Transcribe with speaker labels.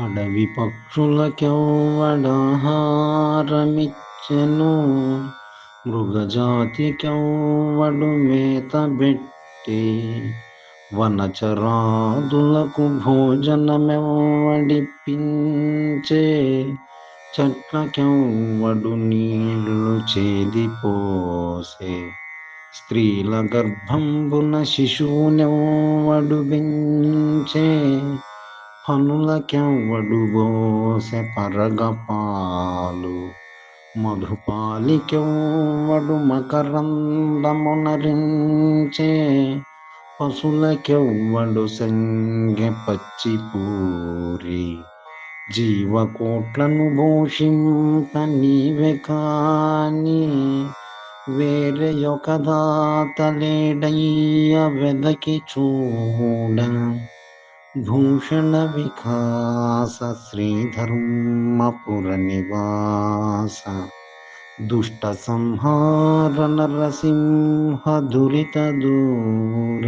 Speaker 1: అడవి పక్షులకెవ్వడాహారమిచ్చెను, మృగజాతికెవ్వడు మేతబెట్టె, వనచరాదులకు భోజనమెవ్వడిప్పించే, చెట్లకెవ్వడు నీళ్లు చేదిపోసె, స్త్రీల గర్భంబున శిశువునెవ్వడు బెంచె, ఫనులకెవ్వడు బోసె పరగపాలు, మధుపాలికెవ్వడు మకరందమునరించె, పశులకెవ్వడు సంగె పచ్చిపూరి, జీవకోట్లను భూషింప నీవె కాని వేరెయొక దాత లేడయ్య వెదకి చూడ, భూషణ వికాస శ్రీధర్మపుర నివాస, దుష్ట సంహార నరసింహ దురిత దూర.